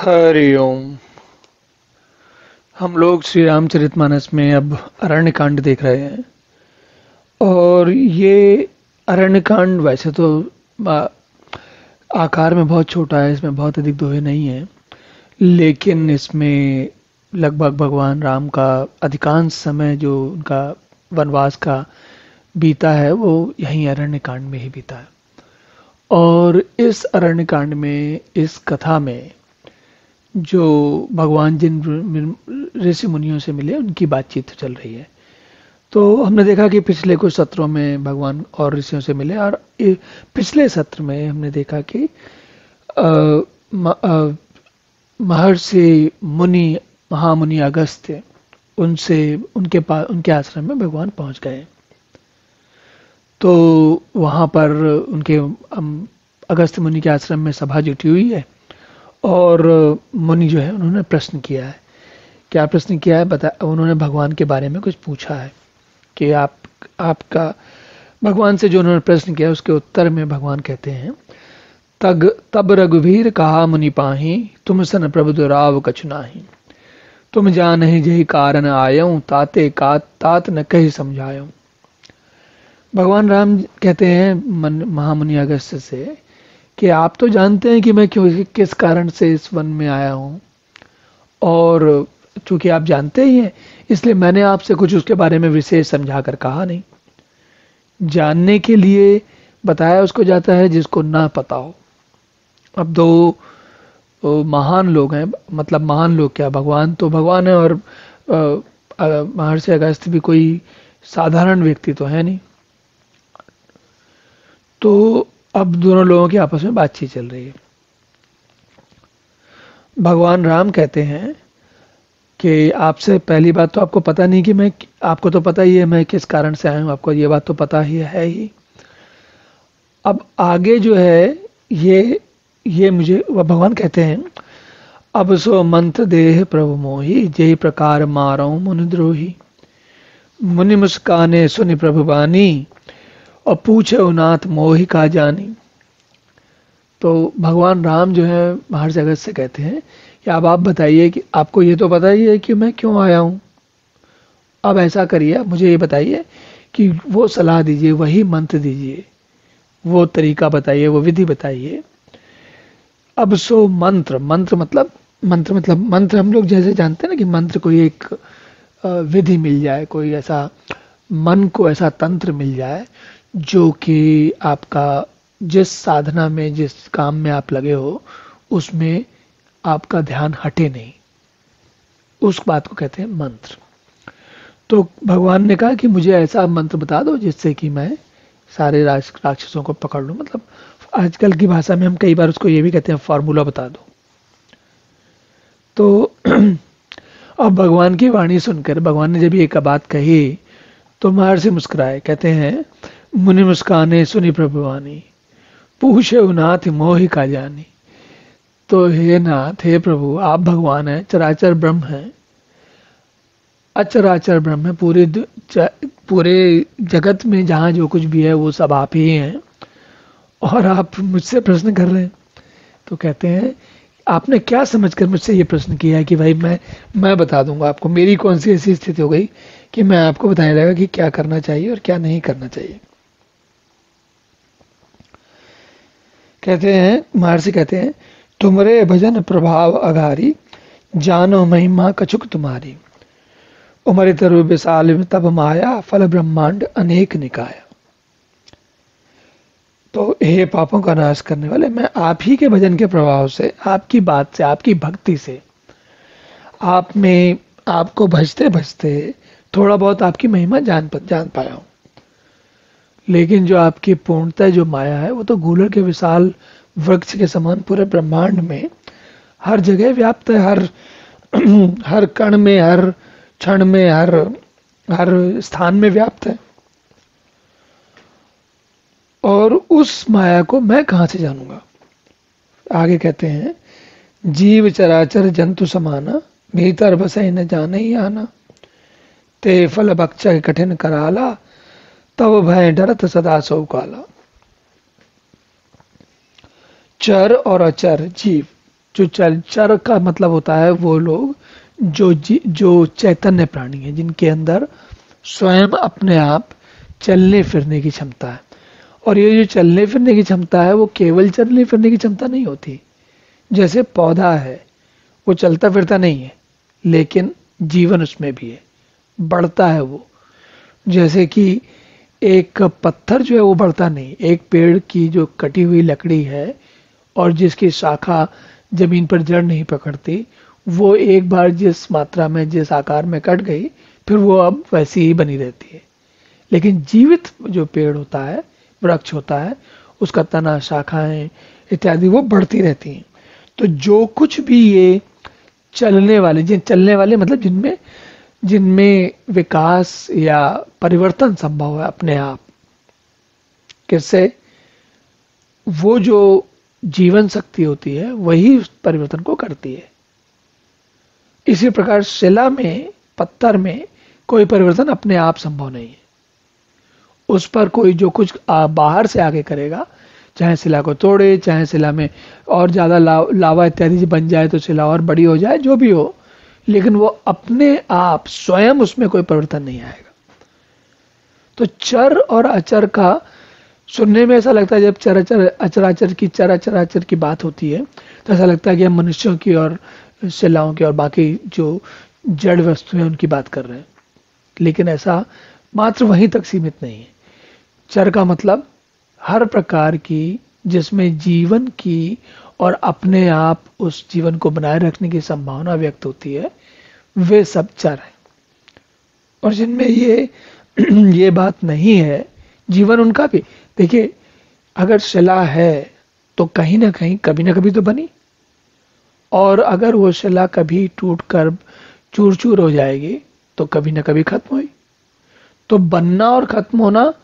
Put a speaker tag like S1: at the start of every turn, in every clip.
S1: हरिओम। हम लोग श्री रामचरितमानस में अब अरण्य कांड देख रहे हैं। और ये अरण्य कांड वैसे तो आ, आकार में बहुत छोटा है, इसमें बहुत अधिक दोहे नहीं है, लेकिन इसमें लगभग भगवान राम का अधिकांश समय जो उनका वनवास का बीता है वो यहीं अरण्य कांड में ही बीता है। और इस अरण्य कांड में, इस कथा में जो भगवान जिन ऋषि मुनियों से मिले उनकी बातचीत चल रही है। तो हमने देखा कि पिछले कुछ सत्रों में भगवान और ऋषियों से मिले, और पिछले सत्र में हमने देखा कि महर्षि मुनि, महामुनि अगस्त्य, उनसे उनके पास, उनके आश्रम में भगवान पहुंच गए। तो वहां पर उनके अगस्त्य मुनि के आश्रम में सभा जुटी हुई है, और मुनि जो है उन्होंने प्रश्न किया है। क्या प्रश्न किया है बता, उन्होंने भगवान के बारे में कुछ पूछा है कि आपका भगवान से जो उन्होंने प्रश्न किया उसके उत्तर में भगवान कहते हैं, तब रघुवीर कहा मुनि पाही, तुम सन प्रभु दुराव कछु नाही। तुम जानहि जेहि कारण आयऊं, ताते का तात न कहि समझायूं। भगवान राम कहते हैं महामुनि अगस्त्य से कि आप तो जानते हैं कि मैं क्यों, किस कारण से इस वन में आया हूं, और चूंकि आप जानते ही हैं इसलिए मैंने आपसे कुछ उसके बारे में विशेष समझा कर कहा नहीं। जानने के लिए बताया उसको जाता है जिसको ना पता हो। अब दो महान लोग हैं, मतलब महान लोग क्या, भगवान तो भगवान है, और महर्षि अगस्त्य भी कोई साधारण व्यक्ति तो है नहीं। तो अब दोनों लोगों की आपस में बातचीत चल रही है। भगवान राम कहते हैं कि आपसे पहली बात तो आपको पता नहीं कि मैं, आपको तो पता ही है मैं किस कारण से आया हूं, आपको ये बात तो पता ही है ही। अब आगे जो है ये मुझे भगवान कहते हैं, अब सो मंत्र देह प्रभु मोही, जय प्रकार मारो मुनिद्रोही। मुनि मुस्काने सुनि प्रभु बानी, और पूछे उनाथ मोहि का जानी। तो भगवान राम जो है महर्षि अगस्त्य से कहते हैं कि अब आप बताइए कि आपको ये तो पता ही है कि मैं क्यों आया हूं। अब ऐसा करिए, मुझे ये बताइए कि वो सलाह दीजिए, वही मंत्र दीजिए, वो तरीका बताइए, वो विधि बताइए। अब सो मंत्र, मंत्र मतलब हम लोग जैसे जानते हैं ना कि मंत्र कोई एक विधि मिल जाए, कोई ऐसा मन को ऐसा तंत्र मिल जाए जो कि आपका जिस साधना में, जिस काम में आप लगे हो उसमें आपका ध्यान हटे नहीं, उस बात को कहते हैं मंत्र। तो भगवान ने कहा कि मुझे ऐसा मंत्र बता दो जिससे कि मैं सारे राक्षसों को पकड़ लूं। मतलब आजकल की भाषा में हम कई बार उसको ये भी कहते हैं फॉर्मूला बता दो। तो अब भगवान की वाणी सुनकर भगवान ने जब एक बात कही तो महर्षि मुस्कुराए, कहते हैं, मुनि मुस्काने सुनि प्रभुवानी, पूछे उनाथ मोहि का जानी। तो हे नाथ, हे प्रभु, आप भगवान हैं, चराचर ब्रह्म हैं, अचराचर ब्रह्म है, पूरे जगत में जहां जो कुछ भी है वो सब आप ही हैं, और आप मुझसे प्रश्न कर रहे हैं। तो कहते हैं, आपने क्या समझकर मुझसे ये प्रश्न किया है कि भाई मैं बता दूंगा आपको, मेरी कौन सी ऐसी स्थिति हो गई कि मैं आपको बताने लगा कि क्या करना चाहिए और क्या नहीं करना चाहिए। कहते हैं, महर्षि कहते हैं, तुमरे भजन प्रभाव अघारी, जानो महिमा कछुक तुम्हारी। उमरि तरु विशाल तब माया, फल ब्रह्मांड अनेक निकाया। तो हे पापों का नाश करने वाले, मैं आप ही के भजन के प्रभाव से, आपकी बात से, आपकी भक्ति से, आप में आपको भजते भजते थोड़ा बहुत आपकी महिमा जान पाया हूं। लेकिन जो आपकी पूर्णता, जो माया है, वो तो गूलर के विशाल वृक्ष के समान पूरे ब्रह्मांड में हर जगह व्याप्त है, हर कण में, हर क्षण में, हर स्थान में व्याप्त है। और उस माया को मैं कहां से जानूंगा। आगे कहते हैं, जीव चराचर जंतु समाना, भीतर बसे न जाने ही आना। ते फल भक्ष कठिन कराला, तब भय डरत सदा सौ काला। चर और अचर जीव, जो चर का मतलब होता है वो लोग जो चैतन्य प्राणी है, जिनके अंदर स्वयं अपने आप चलने फिरने की क्षमता है। और ये जो चलने फिरने की क्षमता है वो केवल चलने फिरने की क्षमता नहीं होती। जैसे पौधा है, वो चलता फिरता नहीं है, लेकिन जीवन उसमें भी है, बढ़ता है वो। जैसे कि एक पत्थर जो है वो बढ़ता नहीं, एक पेड़ की जो कटी हुई लकड़ी है और जिसकी शाखा जमीन पर जड़ नहीं पकड़ती, वो एक बार जिस मात्रा में जिस आकार में कट गई, फिर वो अब वैसी ही बनी रहती है। लेकिन जीवित जो पेड़ होता है, वृक्ष होता है, उसका तना, शाखाएं इत्यादि वो बढ़ती रहती हैं। तो जो कुछ भी ये चलने वाले, जिन चलने वाले मतलब जिनमें जिनमें विकास या परिवर्तन संभव है अपने आप, किससे? वो जो जीवन शक्ति होती है वही उस परिवर्तन को करती है। इसी प्रकार शिला में, पत्थर में कोई परिवर्तन अपने आप संभव नहीं है। उस पर कोई जो कुछ बाहर से आके करेगा, चाहे शिला को तोड़े, चाहे शिला में और ज्यादा लावा इत्यादि बन जाए तो शिला और बड़ी हो जाए, जो भी हो, लेकिन वो अपने आप स्वयं उसमें कोई परिवर्तन नहीं आएगा। तो चर और अचर का सुनने में ऐसा लगता है, जब चराचर की बात होती है तो ऐसा लगता है कि हम मनुष्यों की और शिलाओं की और बाकी जो जड़ वस्तुएं उनकी बात कर रहे हैं, लेकिन ऐसा मात्र वहीं तक सीमित नहीं है। चर का मतलब हर प्रकार की जिसमें जीवन की और अपने आप उस जीवन को बनाए रखने की संभावना व्यक्त होती है, वे सब चर हैं। और जिनमें ये बात नहीं है, जीवन उनका भी, देखिए अगर शिला है तो कहीं ना कहीं कभी ना कभी तो बनी, और अगर वो शिला कभी टूट कर चूर चूर हो जाएगी तो कभी ना कभी खत्म हुई। तो बनना और खत्म होना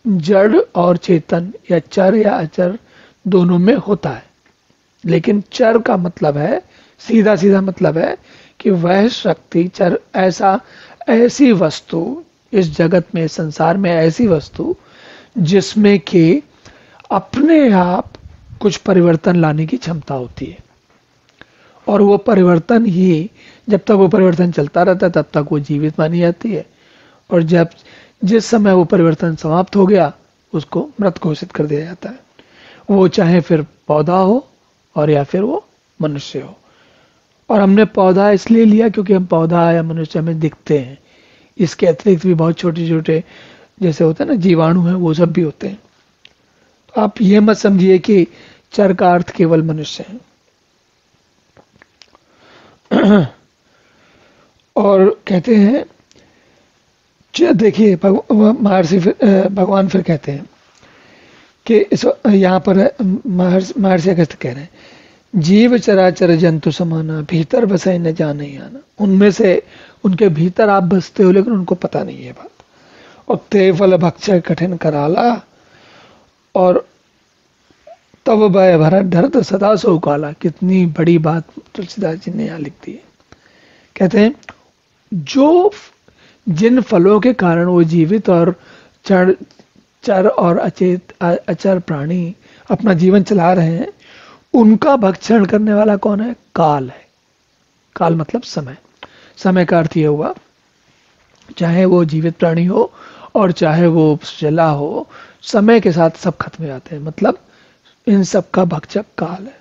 S1: जड़ और चेतन या चर या अचर दोनों में होता है। लेकिन चर का मतलब है, सीधा सीधा मतलब है कि वह शक्ति, चर ऐसी वस्तु इस जगत में, संसार में ऐसी वस्तु जिसमें कि अपने आप कुछ परिवर्तन लाने की क्षमता होती है। और वो परिवर्तन ही, जब तक वो परिवर्तन चलता रहता है तब तक वो जीवित मानी जाती है, और जिस समय वो परिवर्तन समाप्त हो गया उसको मृत घोषित कर दिया जाता है। वो चाहे फिर पौधा हो और या फिर वो मनुष्य हो। और हमने पौधा इसलिए लिया क्योंकि हम पौधा या मनुष्य में दिखते हैं, इसके अतिरिक्त भी बहुत छोटे छोटे जैसे होते हैं ना जीवाणु हैं, वो सब भी होते हैं। तो आप ये मत समझिए कि चर का अर्थ केवल मनुष्य है। और कहते हैं, देखिए महर्षि भगवान फिर कहते हैं कि इस यहाँ पर महर्षि अगस्त कह रहे हैं, जीव चराचर जंतु समाना, भीतर बसे न जाने आना। उनमें से उनके भीतर आप बसते हो लेकिन उनको पता नहीं है बात। और ते फल भक्षय कठिन कराला, और तब भय भरा डरत सदा सो काला। कितनी बड़ी बात तुलसीदास जी ने यहाँ लिख दी है। कहते हैं जो जिन फलों के कारण वो जीवित और चर और अचर प्राणी अपना जीवन चला रहे हैं, उनका भक्षण करने वाला कौन है? काल है। काल मतलब समय। समय का अर्थ यह हुआ, चाहे वो जीवित प्राणी हो और चाहे वो शिला हो, समय के साथ सब खत्म हो जाते हैं। मतलब इन सब का भक्षक काल है,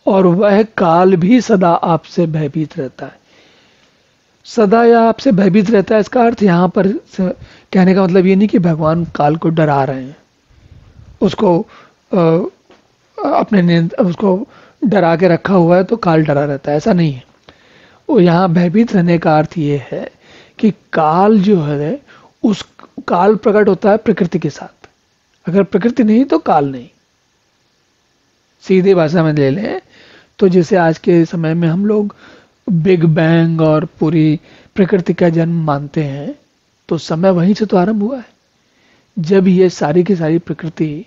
S1: और वह काल भी सदा आपसे भयभीत रहता है। सदा या आपसे भयभीत रहता है, इसका अर्थ यहाँ पर कहने का मतलब ये नहीं कि भगवान काल को डरा रहे हैं, उसको उसको डरा के रखा हुआ है तो काल डरा रहता है, ऐसा नहीं है। वो यहाँ भयभीत रहने का अर्थ ये है कि काल जो है, उस काल प्रकट होता है प्रकृति के साथ। अगर प्रकृति नहीं तो काल नहीं। सीधी भाषा में ले लें तो जैसे आज के समय में हम लोग बिग बैंग और पूरी प्रकृति का जन्म मानते हैं, तो समय वहीं से तो आरंभ हुआ है, जब ये सारी की सारी प्रकृति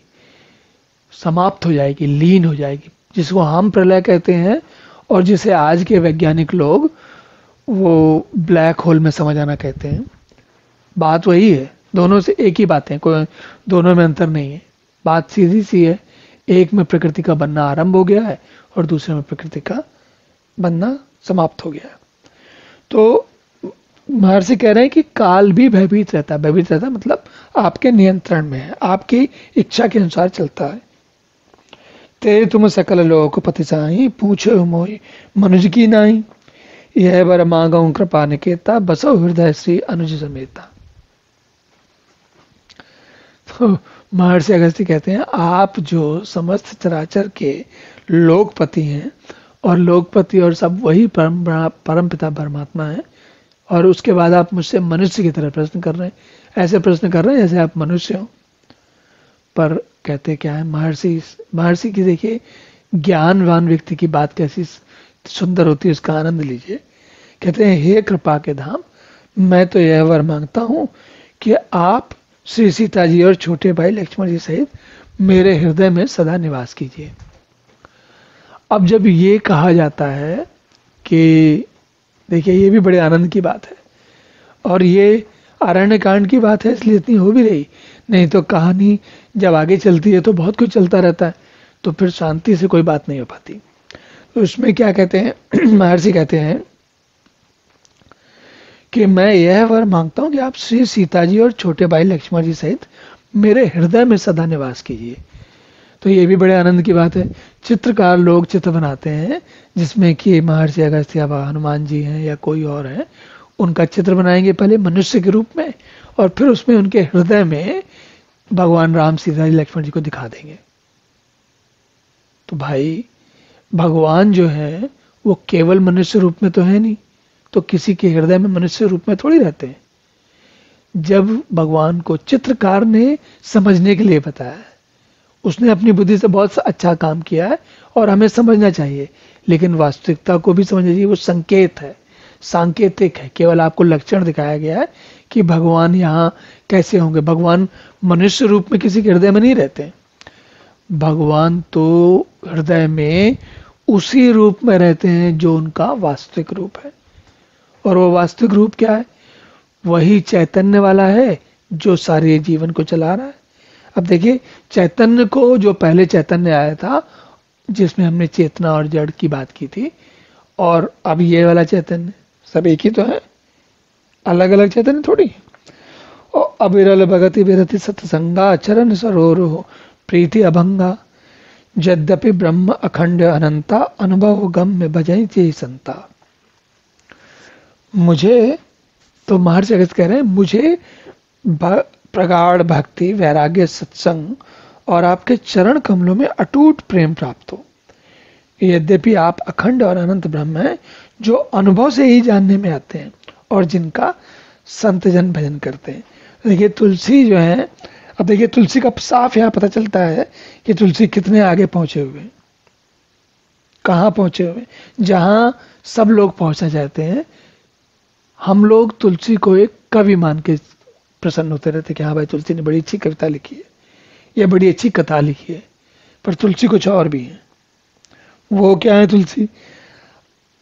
S1: समाप्त हो जाएगी, लीन हो जाएगी, जिसको हम प्रलय कहते हैं, और जिसे आज के वैज्ञानिक लोग वो ब्लैक होल में समझ आना कहते हैं। बात वही है, दोनों से एक ही बात है, कोई दोनों में अंतर नहीं है। बात सीधी सी है, एक में प्रकृति का बनना आरंभ हो गया है और दूसरे में प्रकृति का बनना समाप्त हो गया है। तो महर्षि कह रहे हैं कि काल भी भयभीत रहता है। भयभीत रहता है मतलब आपके नियंत्रण में है, आपकी इच्छा के अनुसार चलता है। ते तुम सकल लोक पति साई, पूछो मोहि मनुज की नाई, यह वर मांगो कृपा निकेता, बसो हृदय श्री अनुज समेता। तो महर्षि अगस्त्य कहते हैं आप जो समस्त चराचर के लोकपति हैं, और लोकपति और सब वही परम पिता परमात्मा है, और उसके बाद आप मुझसे मनुष्य की तरह प्रश्न कर रहे हैं। ऐसे प्रश्न कर रहे हैं जैसे आप मनुष्य हो। पर कहते क्या है महर्षि की, देखिए ज्ञानवान व्यक्ति की बात कैसी सुंदर होती है, उसका आनंद लीजिए। कहते हैं हे कृपा के धाम, मैं तो यह वर मांगता हूं कि आप श्री सीता जी और छोटे भाई लक्ष्मण जी सहित मेरे हृदय में सदा निवास कीजिए। अब जब ये कहा जाता है कि देखिए ये भी बड़े आनंद की बात है, और ये आरण्य कांड की बात है इसलिए इतनी हो भी रही, नहीं तो कहानी जब आगे चलती है तो बहुत कुछ चलता रहता है, तो फिर शांति से कोई बात नहीं हो पाती। तो उसमें क्या कहते हैं महर्षि कहते हैं कि मैं यह वर मांगता हूं कि आप श्री सीता जी और छोटे भाई लक्ष्मण जी सहित मेरे हृदय में सदा निवास कीजिए। तो ये भी बड़े आनंद की बात है। चित्रकार लोग चित्र बनाते हैं जिसमें कि महर्षि अगस्त्य या हनुमान जी हैं या कोई और है, उनका चित्र बनाएंगे पहले मनुष्य के रूप में, और फिर उसमें उनके हृदय में भगवान राम सीता जी लक्ष्मण जी को दिखा देंगे। तो भाई भगवान जो है वो केवल मनुष्य रूप में तो है नहीं, तो किसी के हृदय में मनुष्य रूप में थोड़ी रहते हैं। जब भगवान को चित्रकार ने समझने के लिए बताया है, उसने अपनी बुद्धि से बहुत अच्छा काम किया है और हमें समझना चाहिए, लेकिन वास्तविकता को भी समझना चाहिए। वो संकेत है, सांकेतिक है, केवल आपको लक्षण दिखाया गया है कि भगवान यहाँ कैसे होंगे। भगवान मनुष्य रूप में किसी के हृदय में नहीं रहते। भगवान तो हृदय में उसी रूप में रहते हैं जो उनका वास्तविक रूप है, और वो वास्तविक रूप क्या है? वही चैतन्य वाला है जो सारे जीवन को चला रहा है। अब देखिए चैतन्य को, जो पहले चैतन्य आया था जिसमें हमने चेतना और जड़ की बात की थी, और अब ये वाला चैतन्य, सब एक ही तो है, अलग अलग चैतन्य थोड़ी। और अविरल भगति विरति सत्संगा, चरण सरोह प्रीति अभंगा, यद्यपि ब्रह्म अखंड अनंता, अनुभव गम्य भजई चे संता। मुझे तो महर्षि अगस्त्य कह रहे हैं, मुझे प्रगाढ़ भक्ति, वैराग्य, सत्संग और आपके चरण कमलों में अटूट प्रेम प्राप्त हो। यद्यपि आप अखंड और अनंत ब्रह्म हैं जो अनुभव से ही जानने में आते हैं और जिनका संत जन भजन करते हैं। देखिए तुलसी जो है, अब देखिए तुलसी का साफ यहाँ पता चलता है कि तुलसी कितने आगे पहुंचे हुए, कहाँ पहुंचे हुए, जहां सब लोग पहुंचना चाहते हैं। हम लोग तुलसी को एक कवि मान के प्रसन्न होते रहते कि हाँ भाई तुलसी ने बड़ी अच्छी कविता लिखी है या बड़ी अच्छी कथा लिखी है, पर तुलसी कुछ और भी है। वो क्या है तुलसी?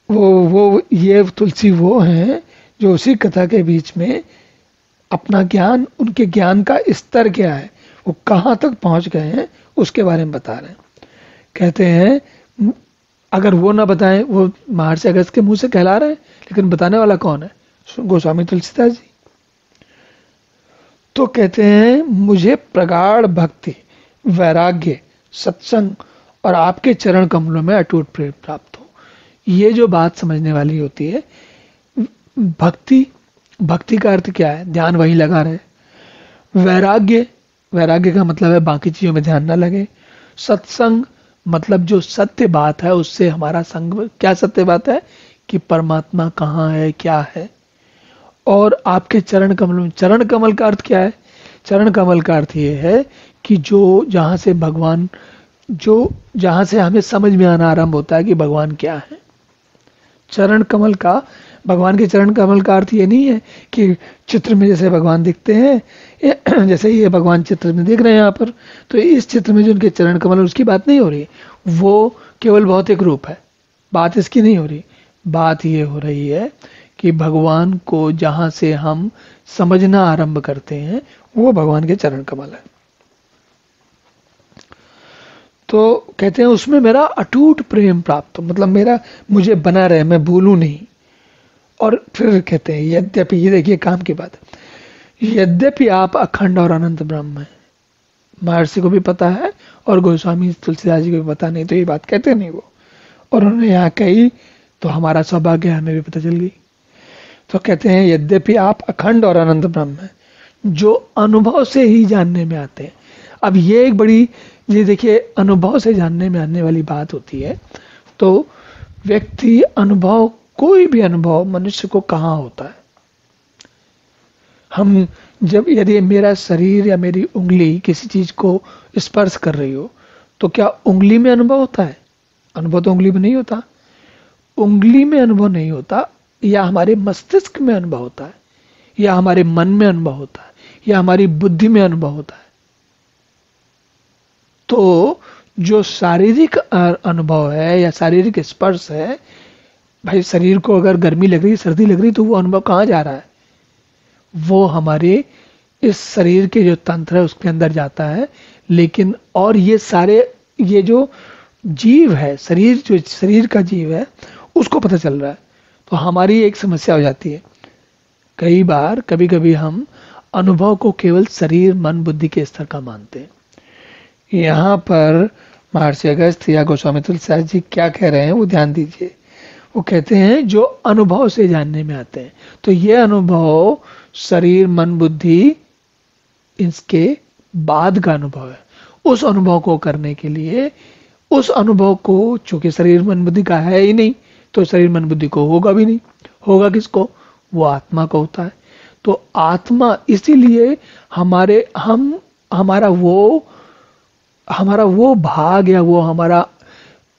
S1: वो ये तुलसी वो है जो उसी कथा के बीच में अपना ज्ञान, उनके ज्ञान का स्तर क्या है, वो कहाँ तक पहुंच गए हैं, उसके बारे में बता रहे हैं। कहते हैं अगर वो ना बताएं, वो महर्षि अगस्त्य के मुंह से कहला रहे हैं, लेकिन बताने वाला कौन है? गोस्वामी तुलसीदास जी। तो कहते हैं मुझे प्रगाढ़ भक्ति, वैराग्य, सत्संग और आपके चरण कमलों में अटूट प्रेम प्राप्त हो। ये जो बात समझने वाली होती है, भक्ति का अर्थ क्या है? ध्यान वही लगा रहे। वैराग्य का मतलब है बाकी चीजों में ध्यान ना लगे। सत्संग मतलब जो सत्य बात है उससे हमारा संग। क्या सत्य बात है? कि परमात्मा कहाँ है, क्या है। और आपके चरण कमल, चरण कमल का अर्थ क्या है? चरण कमल का अर्थ ये है कि जो जहां से भगवान, जो जहां से हमें समझ में आना आरंभ होता है कि भगवान क्या है। चरण कमल का, भगवान के चरण कमल का अर्थ ये नहीं है कि चित्र में जैसे भगवान दिखते हैं, जैसे ये भगवान चित्र में दिख रहे हैं यहाँ पर, तो इस चित्र में जो उनके चरण कमल, उसकी बात नहीं हो रही। वो केवल भौतिक रूप है, बात इसकी नहीं हो रही। बात ये हो रही है कि भगवान को जहां से हम समझना आरंभ करते हैं वो भगवान के चरण कमल है। तो कहते हैं उसमें मेरा अटूट प्रेम प्राप्त हो, मतलब मेरा मुझे बना रहे, मैं भूलूं नहीं। और फिर कहते हैं यद्यपि, ये देखिए काम की बात है, यद्यपि आप अखंड और अनंत ब्रह्म है। महर्षि को भी पता है और गोस्वामी तुलसीदास जी को भी पता, नहीं तो ये बात कहते नहीं वो, और उन्होंने यहाँ कही तो हमारा सौभाग्य हमें भी पता चल गई। तो कहते हैं यद्यपि आप अखंड और अनंत ब्रह्म है, जो अनुभव से ही जानने में आते हैं। अब ये एक बड़ी, ये देखिए अनुभव से जानने में आने वाली बात होती है। तो व्यक्ति अनुभव, कोई भी अनुभव मनुष्य को कहाँ होता है? हम जब, यदि मेरा शरीर या मेरी उंगली किसी चीज को स्पर्श कर रही हो, तो क्या उंगली में अनुभव होता है? अनुभव तो उंगली में नहीं होता। उंगली में अनुभव नहीं होता, या हमारे मस्तिष्क में अनुभव होता है, या हमारे मन में अनुभव होता है, या हमारी बुद्धि में अनुभव होता है। तो जो शारीरिक अनुभव है या शारीरिक स्पर्श है, भाई शरीर को अगर गर्मी लग रही, सर्दी लग रही, तो वो अनुभव कहाँ जा रहा है? वो हमारे इस शरीर के जो तंत्र है उसके अंदर जाता है। लेकिन और ये सारे, ये जो जीव है, शरीर, जो शरीर का जीव है, उसको पता चल रहा है। तो हमारी एक समस्या हो जाती है, कई बार, कभी कभी हम अनुभव को केवल शरीर, मन, बुद्धि के स्तर का मानते हैं। यहाँ पर महर्षि अगस्त्य या गोस्वामी तुलसीदास जी क्या कह रहे हैं वो ध्यान दीजिए। वो कहते हैं जो अनुभव से जानने में आते हैं। तो ये अनुभव शरीर, मन, बुद्धि, इसके बाद का अनुभव है। उस अनुभव को करने के लिए, उस अनुभव को, चूंकि शरीर मन बुद्धि का है ही नहीं, तो शरीर मन बुद्धि को होगा भी नहीं। होगा किसको? वो आत्मा को होता है। तो आत्मा, इसीलिए हमारा वो भाग, या वो हमारा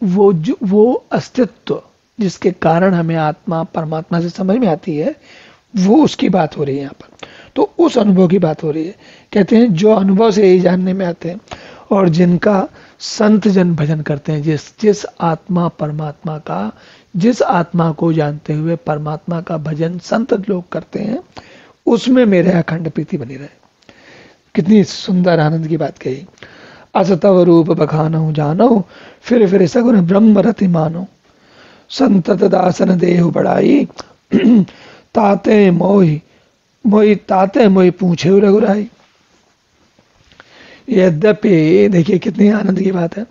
S1: वो अस्तित्व जिसके कारण हमें आत्मा परमात्मा से समझ में आती है, वो उसकी बात हो रही है यहाँ पर। तो उस अनुभव की बात हो रही है। कहते हैं जो अनुभव से ही जानने में आते हैं, और जिनका संत जन भजन करते हैं, जिस आत्मा परमात्मा का, जिस आत्मा को जानते हुए परमात्मा का भजन संत लोग करते हैं, उसमें मेरे अखंड प्रीति बनी रहे। कितनी सुंदर आनंद की बात कही। असतव रूप बखानो जानो, फिर सगुन ब्रह्म रति मानो, संतत दासन देहु बढ़ाई, ताते मोहि पूछे रघुराई। यद्यपि, देखिए कितनी आनंद की बात है।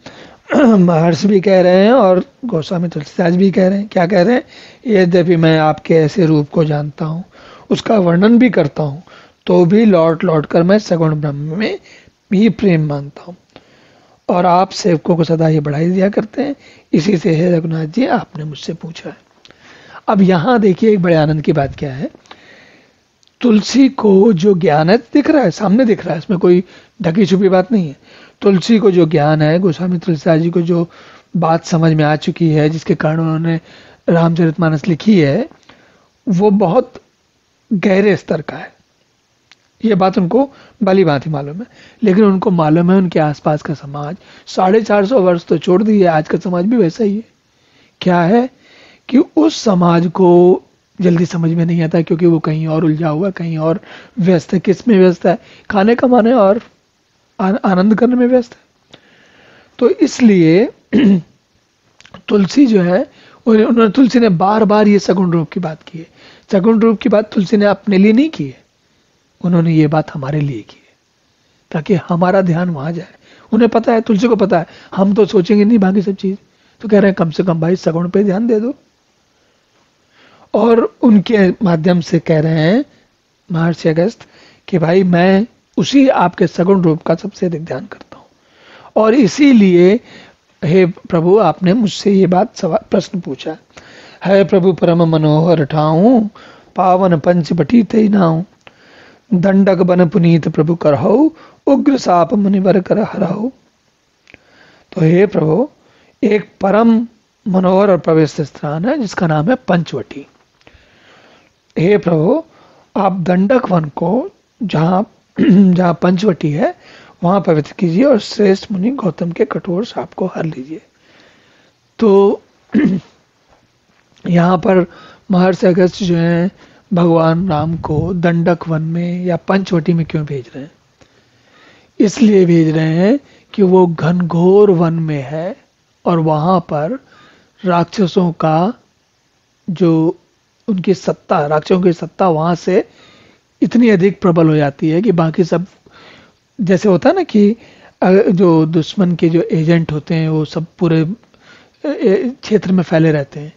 S1: महर्षि भी कह रहे हैं और गोस्वामी तुलसीदास भी कह रहे हैं। क्या कह रहे हैं? यद्यपि मैं आपके ऐसे रूप को जानता हूँ, उसका वर्णन भी करता हूँ, तो भी लौट लौट कर मैं सगुण ब्रह्म में भी प्रेम मानता हूँ, और आप सेवकों को सदा ये बढ़ाई दिया करते हैं। इसी से है रघुनाथ जी, आपने मुझसे पूछा है। अब यहाँ देखिए एक बड़े आनंद की बात क्या है। तुलसी को जो ज्ञान है दिख रहा है, सामने दिख रहा है, इसमें कोई ढकी छुपी बात नहीं है। तुलसी को जो ज्ञान है, गोस्वामी तुलसीदास जी को जो बात समझ में आ चुकी है, जिसके कारण उन्होंने रामचरितमानस लिखी है, वो बहुत गहरे स्तर का है। ये बात उनको भली भांति मालूम है। लेकिन उनको मालूम है उनके आसपास का समाज 450 वर्ष तो छोड़ दिए, आज का समाज भी वैसा ही है। क्या है कि उस समाज को जल्दी समझ में नहीं आता, क्योंकि वो कहीं और उलझा हुआ, कहीं और व्यस्त है। किस में व्यस्त है? खाने कमाने और आनंद करने में व्यस्त है। तो इसलिए तुलसी जो है, तुलसी ने बार बार ये सगुण रूप की बात की है। सगुण रूप की बात तुलसी ने अपने लिए नहीं की है, उन्होंने ये बात हमारे लिए की है, ताकि हमारा ध्यान वहां जाए। उन्हें पता है, तुलसी को पता है, हम तो सोचेंगे नहीं बाकी सब चीज। तो कह रहे हैं कम से कम भाई सगुण पे ध्यान दे दो। और उनके माध्यम से कह रहे हैं महर्षि अगस्त्य कि भाई मैं उसी आपके सगुण रूप का सबसे अधिक ध्यान करता हूं, और इसीलिए हे प्रभु आपने मुझसे ये बात प्रश्न पूछा है। प्रभु परम मनोहर ठाऊं, पावन पंच बटी थे नाऊ, दंडक बन पुनीत प्रभु करहु, उग्र साप मुनिवर कर हराऊ। तो हे प्रभु, एक परम मनोहर और पवित्र स्थान है जिसका नाम है पंचवटी। हे प्रभु, आप दंडक वन को, जहां पंचवटी है, वहां पवित्र कीजिए, और श्रेष्ठ मुनि गौतम के कठोर साप को हर लीजिए। तो यहाँ पर महर्षि अगस्त्य जो है भगवान राम को दंडक वन में या पंचवटी में क्यों भेज रहे हैं? इसलिए भेज रहे हैं कि वो घनघोर वन में है और वहां पर राक्षसों का जो उनकी सत्ता, राक्षसों की सत्ता वहां से इतनी अधिक प्रबल हो जाती है कि बाकी सब, जैसे होता है ना कि जो दुश्मन के जो एजेंट होते हैं वो सब पूरे क्षेत्र में फैले रहते हैं,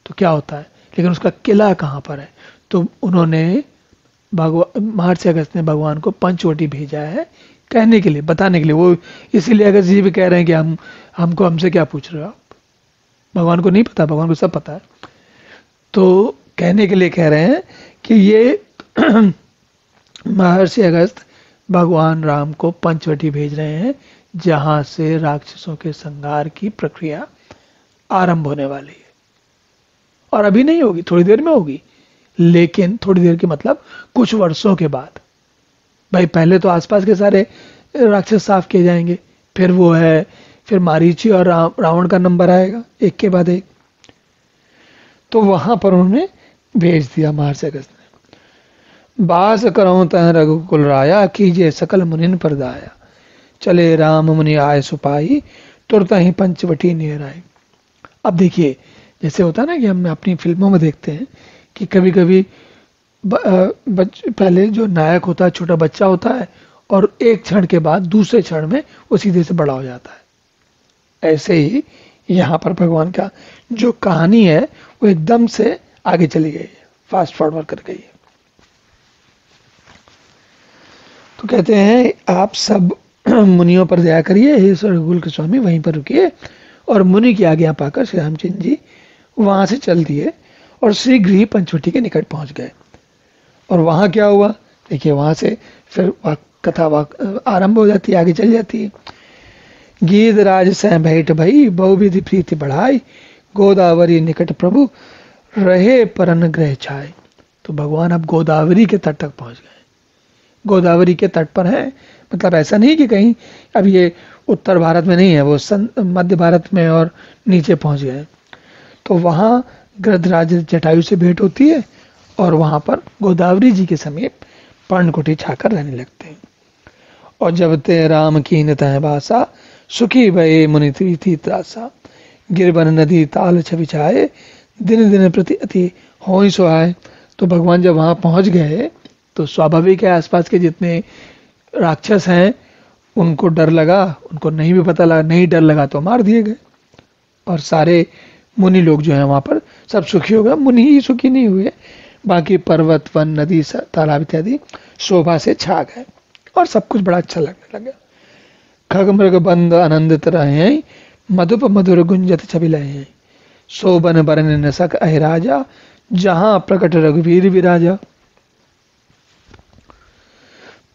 S1: तो क्या होता है, लेकिन उसका किला कहाँ पर है। तो उन्होंने भगवान महर्षि अगस्त्य ने भगवान को पंचवटी भेजा है कहने के लिए, बताने के लिए। वो इसीलिए अगस्त जी भी कह रहे हैं कि हमसे क्या पूछ रहे हो आप, भगवान को नहीं पता, भगवान को सब पता है। तो कहने के लिए कह रहे हैं कि ये महर्षि अगस्त भगवान राम को पंचवटी भेज रहे हैं, जहां से राक्षसों के संहार की प्रक्रिया आरंभ होने वाली है। और अभी नहीं होगी, थोड़ी देर में होगी, लेकिन थोड़ी देर के मतलब कुछ वर्षों के बाद। भाई पहले तो आसपास के सारे राक्षस साफ किए जाएंगे, फिर वो है, फिर मारीची और रावण का नंबर आएगा एक के बाद एक। तो वहां पर उन्होंने भेज दिया महर्षि अगस्त ने। बास करो तह रघुकुल राया, कीजिए सकल मुनिन पर दाया, चले राम मुनि आए सुपाई, तुरत ही पंचवटी नियर आए। अब देखिए, जैसे होता है ना कि हम अपनी फिल्मों में देखते हैं कि कभी कभी पहले जो नायक होता है छोटा बच्चा होता है, और एक क्षण के बाद दूसरे क्षण में वो सीधे से बड़ा हो जाता है। ऐसे ही यहाँ पर भगवान का जो कहानी है वो एकदम से आगे चली गई है, फास्ट फॉरवर्ड कर गई है। तो कहते हैं आप सब मुनियों पर दया करिए, हे रघुकुल के स्वामी वहीं पर रुकिए। और मुनि की आज्ञा पाकर श्री रामचंद्र जी वहां से चल दिए और शीघ्र ही पंचवटी के निकट पहुंच गए। और वहां क्या हुआ देखिए, वहां से फिर कथा आरंभ हो जाती है, आगे चल जाती है। गीत राज सह भेंट भई, बहुविधि प्रीति बढ़ाई, गोदावरी निकट प्रभु रहे परन ग्रह छाए। तो भगवान अब गोदावरी के तट तक पहुंच गए। गोदावरी के तट पर है, मतलब ऐसा नहीं कि कहीं अब ये उत्तर भारत में नहीं है, वो मध्य भारत में और नीचे पहुंच गए। तो वहां गृधराज जटायु से भेंट होती है और वहां पर गोदावरी जी के समीप पर्णकुटी छाकर रहने लगते हैं। और जब ते राम कीन तह बासा, सुखी भये मुनि थी त्रासा, गिरबन नदी ताल छविछाए, दिन दिन प्रति अति हो सुहाए। तो भगवान जब वहां पहुंच गए तो स्वाभाविक है आसपास के जितने राक्षस हैं उनको डर लगा, उनको नहीं भी पता लगा, नहीं डर लगा तो मार दिए गए। और सारे मुनि लोग जो हैं वहां पर सब सुखी हो गए। मुनि ही सुखी नहीं हुए, बाकी पर्वत वन नदी तालाब इत्यादि शोभा से छा गए और सब कुछ बड़ा अच्छा लगने लगा। खग मृग बंद आनंदित रहे, मधुप मधुर गुंजत छवि लहे, शोभन बरन नसक अहि राजा, जहां प्रकट रघुवीर विराजा।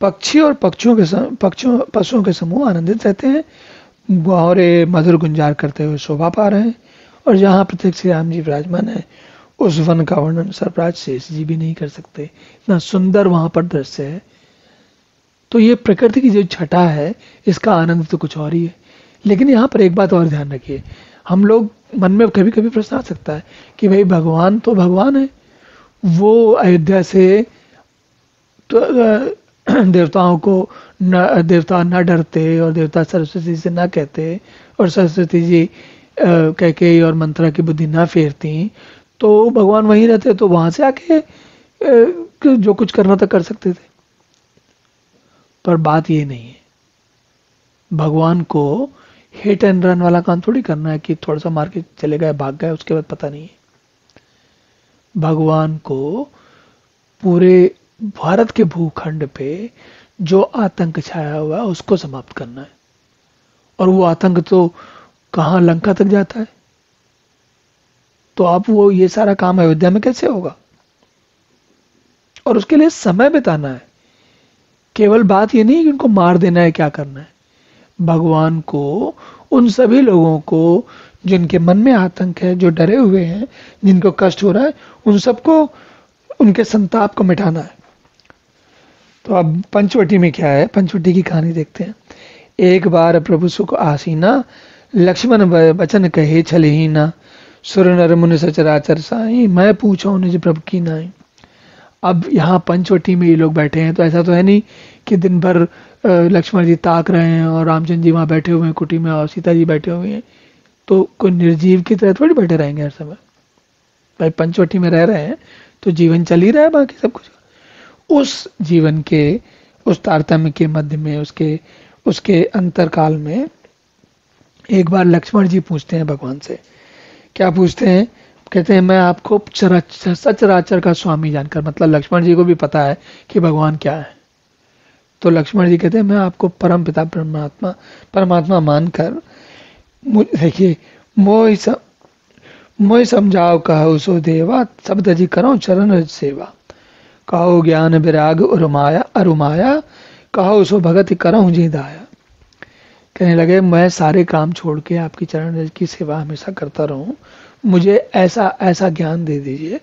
S1: पक्षी और पशुओं के समूह आनंदित रहते हैं, गौरे मधुर गुंजार करते हुए शोभा पा रहे हैं। और जहां प्रत्यक्ष श्री राम जी विराजमान है, उस वन का वर्णन सर्वराज शेष जी भी नहीं कर सकते, इतना सुंदर वहां पर दृश्य है। तो ये प्रकृति की जो छटा है, इसका आनंद तो कुछ और ही है। लेकिन यहाँ पर एक बात और ध्यान रखिए, हम लोग मन में कभी कभी प्रश्न आ सकता है कि भाई भगवान तो भगवान है, वो अयोध्या से तो देवताओं को देवता न डरते और देवता सरस्वती से ना कहते और सरस्वती जी कैकेयी और मंत्रा की बुद्धि ना फेरती, तो भगवान वहीं रहते, तो वहां से आके जो कुछ करना था कर सकते थे। पर बात ये नहीं है, भगवान को हिट एंड रन वाला काम थोड़ी करना है कि थोड़ा सा मार के चले गए, भाग गए, उसके बाद पता नहीं है। भगवान को पूरे भारत के भूखंड पे जो आतंक छाया हुआ है उसको समाप्त करना है। और वो आतंक तो कहां, लंका तक जाता है। तो आप वो ये सारा काम अयोध्या में कैसे होगा? और उसके लिए समय बिताना है। केवल बात ये नहीं कि उनको मार देना है, क्या करना है। भगवान को उन सभी लोगों को जिनके मन में आतंक है, जो डरे हुए हैं, जिनको कष्ट हो रहा है, उन सबको, उनके संताप को मिटाना है। तो अब पंचवटी में क्या है, पंचवटी की कहानी देखते हैं। एक बार प्रभु सुख आसीना, लक्ष्मण वचन कहे छलहीना, सुर नर मुनि सचराचर साई, मैं पूछो निज प्रभु की नाई। अब यहाँ पंचवटी में ये लोग बैठे हैं, तो ऐसा तो है नहीं कि दिन भर लक्ष्मण जी ताक रहे हैं और रामचंद्र जी वहां बैठे हुए हैं कुटी में और सीता जी बैठे हुए हैं, तो कोई निर्जीव की तरह थोड़ी बैठे रहेंगे हर समय। भाई पंचवटी में रह रहे हैं तो जीवन चल ही रहा है, बाकी सब कुछ। उस जीवन के, उस तारतम्य के मध्य में, उसके उसके अंतरकाल में एक बार लक्ष्मण जी पूछते हैं भगवान से। क्या पूछते हैं? कहते हैं मैं आपको सचराचर का स्वामी जानकर, मतलब लक्ष्मण जी को भी पता है कि भगवान क्या है। तो लक्ष्मण जी कहते हैं मैं आपको परम पिता परमात्मा परमात्मा मानकर, देखिए, मोहि समझाओ कहो सो देवा, सब तजी करो चरण रज सेवा। कहो ज्ञान विराग अरुमाया अरुमाया, कहो सो भगति करो जी दाया। कहने लगे मैं सारे काम छोड़ के आपकी चरण रज की सेवा हमेशा करता रहूं, मुझे ऐसा ऐसा ज्ञान दे दीजिए।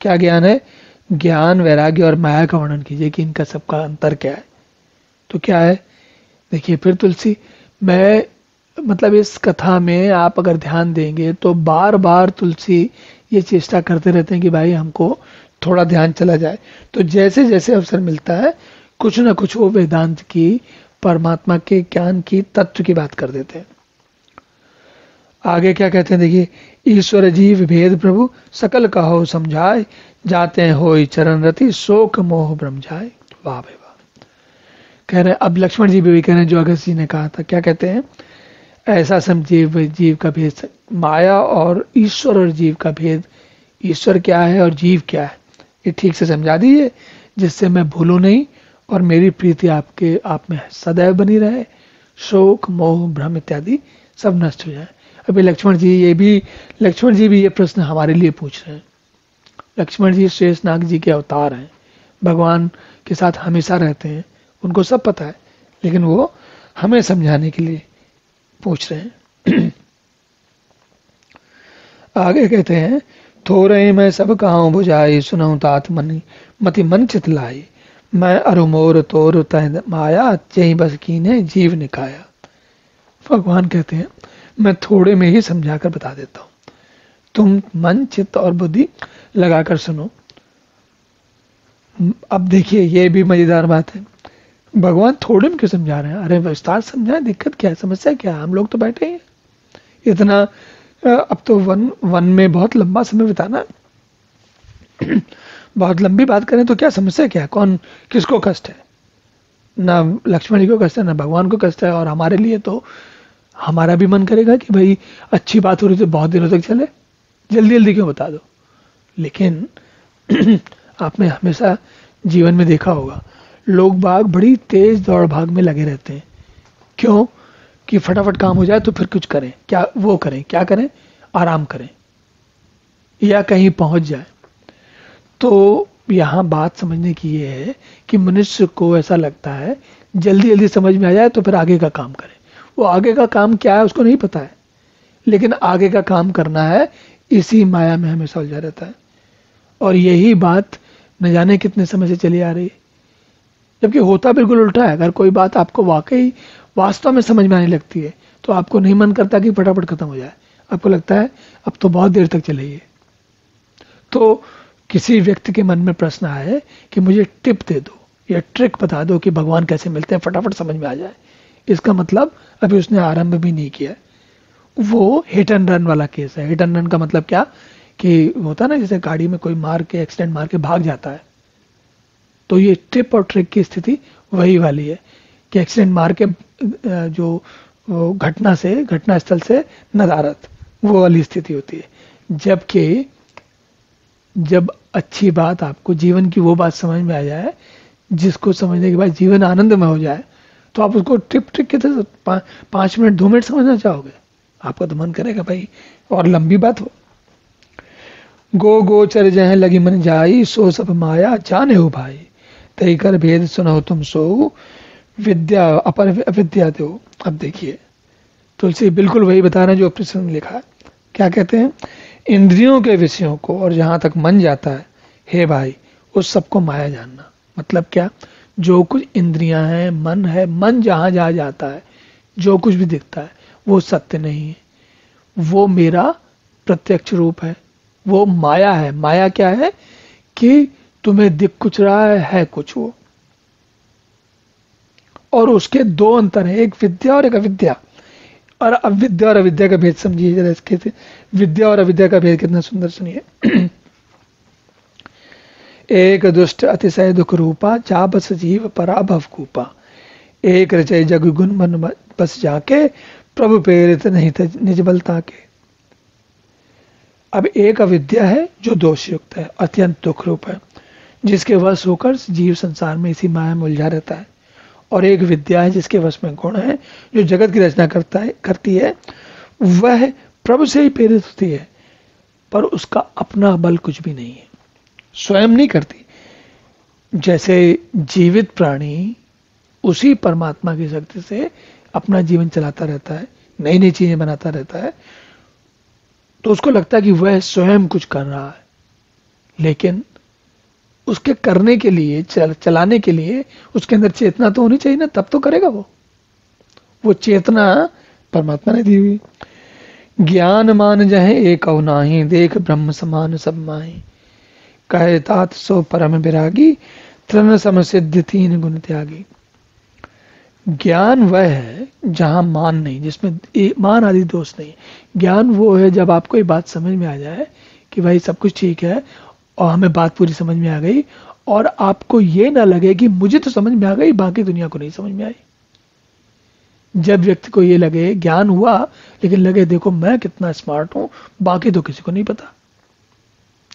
S1: क्या ज्ञान है? ज्ञान वैराग्य और माया का वर्णन कीजिए कि इनका सबका अंतर क्या है। तो क्या है? देखिए फिर तुलसी, मैं मतलब इस कथा में आप अगर ध्यान देंगे तो बार बार तुलसी ये चेष्टा करते रहते हैं कि भाई हमको थोड़ा ध्यान चला जाए। तो जैसे जैसे अवसर मिलता है कुछ ना कुछ वो वेदांत की, परमात्मा के ज्ञान की, तत्व की बात कर देते हैं। आगे क्या कहते हैं देखिए, ईश्वर जीव भेद प्रभु सकल कहो समझाए, जाते हैं होई चरण रति शोक मोह ब्रह्म जाए। वाह भाई वाह। कह रहे हैं, अब लक्ष्मण जी भी कह रहे हैं जो अगस्त जी ने कहा था। क्या कहते हैं? ऐसा समझीव जीव का भेद, माया और ईश्वर और जीव का भेद, ईश्वर क्या है और जीव क्या है, ये ठीक से समझा दीजिए जिससे मैं भूलूं नहीं और मेरी प्रीति आपके आप में सदैव बनी रहे, शोक मोह भ्रम इत्यादि सब नष्ट हो जाए। अभी लक्ष्मण जी भी ये प्रश्न हमारे लिए पूछ रहे हैं। लक्ष्मण जी शेषनाग जी के अवतार हैं, भगवान के साथ हमेशा रहते हैं, उनको सब पता है, लेकिन वो हमें समझाने के लिए पूछ रहे हैं। आगे कहते हैं, थोरे मैं सब कहाऊं बुझाई, सुनऊं तात मति मन चित लाई, मैं अरुमोर तोर तह माया, चही बस कीने जीव निकाया। भगवान कहते हैं मैं थोड़े में ही समझाकर बता देता हूं, तुम मन चित्त और बुद्धि लगाकर सुनो। अब देखिए ये भी मजेदार बात है, भगवान थोड़े में क्यों समझा रहे हैं? अरे विस्तार समझाएं, दिक्कत क्या है, समस्या क्या है? हम लोग तो बैठे हैं इतना, अब तो वन में बहुत लंबा समय बिताना, बहुत लंबी बात करें तो क्या समस्या क्या है? कौन किसको कष्ट है? ना लक्ष्मण जी को कष्ट है, ना भगवान को कष्ट है। और हमारे लिए तो हमारा भी मन करेगा कि भाई अच्छी बात हो रही तो बहुत दिनों तक चले, जल्दी जल्दी क्यों बता दो। लेकिन आपने हमेशा जीवन में देखा होगा लोग बाग बड़ी तेज दौड़ भाग में लगे रहते हैं। क्यों? कि फटाफट काम हो जाए तो फिर कुछ करें, क्या वो करें, क्या करें, आराम करें या कहीं पहुंच जाए। तो यहां बात समझने की ये है कि मनुष्य को ऐसा लगता है जल्दी जल्दी समझ में आ जाए तो फिर आगे का काम करें। वो आगे का काम क्या है उसको नहीं पता है, लेकिन आगे का काम करना है, इसी माया में हमेशा उलझा रहता है। और यही बात न जाने कितने समय से चली आ रही है, जबकि होता बिल्कुल उल्टा है। अगर कोई बात आपको वाकई वास्तव में समझ में आने लगती है तो आपको नहीं मन करता कि फटाफट खत्म हो जाए, आपको लगता है अब तो बहुत देर तक चलेगी। तो किसी व्यक्ति के मन में प्रश्न आए कि मुझे टिप दे दो या ट्रिक बता दो कि भगवान कैसे मिलते हैं, फटाफट समझ में आ जाए, इसका मतलब अभी उसने आरंभ भी नहीं किया। वो हिट एंड रन वाला केस है। हिट एंड रन का मतलब क्या कि होता है ना, जैसे गाड़ी में कोई मार के एक्सीडेंट मार के भाग जाता है, तो ये टिप और ट्रिक की स्थिति वही वाली है कि एक्सीडेंट मार के जो घटना स्थल से नदारत, वो वाली स्थिति होती है। जबकि जब अच्छी बात आपको जीवन की वो बात समझ में आ जाए जिसको समझने के बाद जीवन आनंद में हो जाए, तो आप उसको टिप ट्रिक के तरह 5 मिनट 2 मिनट समझना चाहोगे? आपका तो मन करेगा भाई और लंबी बात हो। गो गोचर जह लगी मन जाई, सो सब माया जाने हो भाई, तई कर भेद सुनो तुम सो, विद्या अपर अविद्या दो। अब देखिए तुलसी बिल्कुल वही बता रहे हैं जो प्रश्न में लिखा है। क्या कहते हैं? इंद्रियों के विषयों को और जहां तक मन जाता है, हे भाई, उस सबको माया जानना। मतलब क्या? जो कुछ इंद्रियां हैं, मन है, मन जहां जहां जाता है, जो कुछ भी दिखता है वो सत्य नहीं है, वो मेरा प्रत्यक्ष रूप है, वो माया है। माया क्या है? कि तुम्हें दिख कुछ रहा है कुछ वो, और उसके दो अंतर हैं, एक विद्या और एक अविद्या। और अविद्या और अविद्या का भेद समझिए जरा इसके, विद्या और अविद्या का भेद कितना सुंदर सुनिए। एक दुष्ट अतिशय दुख रूपा, जा बस जीव पराभव कूपा। एक रचय जग गुण मन बस जाके, प्रभु प्रेरित नहीं थे निज बल ताके। अब एक अविद्या है जो दोष युक्त है, अत्यंत दुख रूप है, जिसके वश होकर जीव संसार में इसी माया में उलझा रहता है। और एक विद्या है जिसके वश में गुण है, जो जगत की रचना करती है, वह प्रभु से ही प्रेरित होती है, पर उसका अपना बल कुछ भी नहीं है, स्वयं नहीं करती। जैसे जीवित प्राणी उसी परमात्मा की शक्ति से अपना जीवन चलाता रहता है, नई नई चीजें बनाता रहता है, तो उसको लगता है कि वह स्वयं कुछ कर रहा है, लेकिन उसके करने के लिए, चलाने के लिए उसके अंदर चेतना तो होनी चाहिए ना, तब तो करेगा वो चेतना परमात्मा ने दी हुई। ज्ञान मान जहे एक अवनाही, देख ब्रह्म समान सब माही। कहे तात सो परम विरागी, तृण सम सिद्ध तीन गुण त्यागी। ज्ञान वह है जहां मान नहीं, जिसमें मान आदि दोष नहीं। ज्ञान वो है जब आपको ये बात समझ में आ जाए कि भाई सब कुछ ठीक है और हमें बात पूरी समझ में आ गई, और आपको ये ना लगे कि मुझे तो समझ में आ गई, बाकी दुनिया को नहीं समझ में आई। जब व्यक्ति को ये लगे, ज्ञान हुआ लेकिन लगे देखो मैं कितना स्मार्ट हूं, बाकी तो किसी को नहीं पता,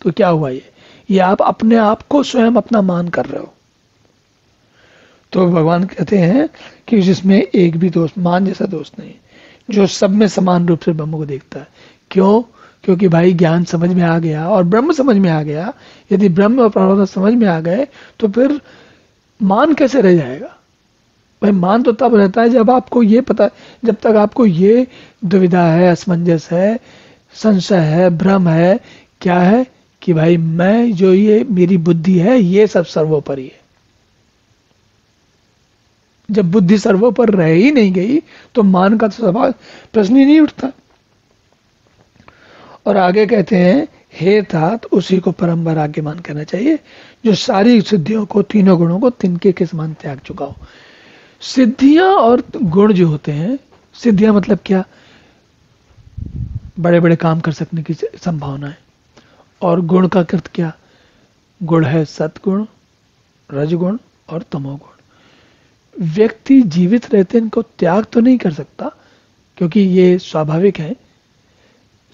S1: तो क्या हुआ? ये आप अपने आप को स्वयं अपना मान कर रहे हो। तो भगवान कहते हैं कि जिसमें एक भी दोस्त, मान जैसा दोस्त नहीं, जो सब में समान रूप से ब्रह्म को देखता है। क्यों? क्योंकि भाई ज्ञान समझ में आ गया और ब्रह्म समझ में आ गया। यदि ब्रह्म और परमात्मा समझ में आ गए तो फिर मान कैसे रह जाएगा? भाई मान तो तब रहता है जब आपको ये पता, जब तक आपको ये दुविधा है, असमंजस है, संशय है, भ्रम है, क्या है कि भाई मैं जो ये मेरी बुद्धि है ये सब सर्वोपरि है। जब बुद्धि सर्वोपर रह ही नहीं गई तो मान का तो सवाल, प्रश्न ही नहीं उठता। और आगे कहते हैं, हे तात उसी को परम वैराग्य मान कहना चाहिए, जो सारी सिद्धियों को, तीनों गुणों को तिनके के समान त्याग चुका हो। सिद्धियां और गुण जो होते हैं, सिद्धियां मतलब क्या? बड़े बड़े काम कर सकने की संभावना है। और गुण का अर्थ क्या? गुण है सतगुण, रजगुण और तमोगुण। व्यक्ति जीवित रहते इनको त्याग तो नहीं कर सकता, क्योंकि ये स्वाभाविक है,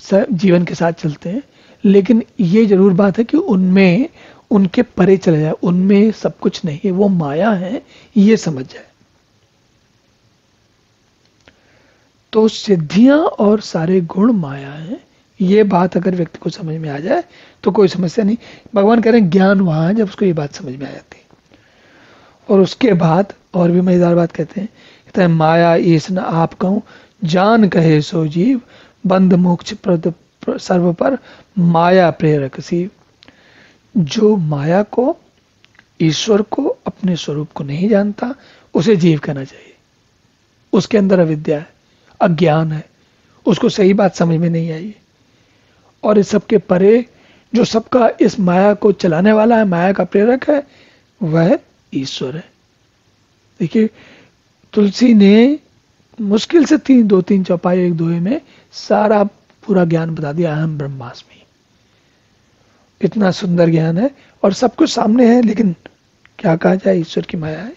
S1: सब जीवन के साथ चलते हैं, लेकिन ये जरूर बात है कि उनमें, उनके परे चले जाए, उनमें सब कुछ नहीं है, वो माया है, ये समझ जाए। तो सिद्धियां और सारे गुण माया हैं, ये बात अगर व्यक्ति को समझ में आ जाए तो कोई समस्या नहीं। भगवान कह रहे हैं ज्ञान वहां है जब उसको ये बात समझ में आ जाती है। और उसके बाद और भी मजेदार बात कहते हैं, माया ईस न आप कहूं, जान कहे सो जीव, बंद मोक्ष प्रद सर्व पर, माया प्रेरक शिव। जो माया को, ईश्वर को, अपने स्वरूप को नहीं जानता, उसे जीव कहना चाहिए। उसके अंदर अविद्या है, अज्ञान है, उसको सही बात समझ में नहीं आई। और इस सबके परे जो सबका इस माया को चलाने वाला है, माया का प्रेरक है, वह ईश्वर है। देखिए तुलसी ने मुश्किल से दो तीन चौपाई एक दोहे में सारा पूरा ज्ञान बता दिया, अहम ब्रह्मास्मि। इतना सुंदर ज्ञान है और सब कुछ सामने है, लेकिन क्या कहा जाए, ईश्वर की माया है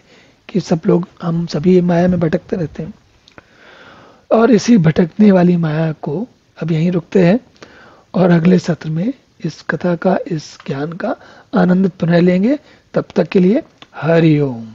S1: कि सब लोग, हम सभी माया में भटकते रहते हैं। और इसी भटकने वाली माया को अब यहीं रुकते हैं और अगले सत्र में इस कथा का, इस ज्ञान का आनंद पुनः लेंगे। तब तक के लिए हरि ओम।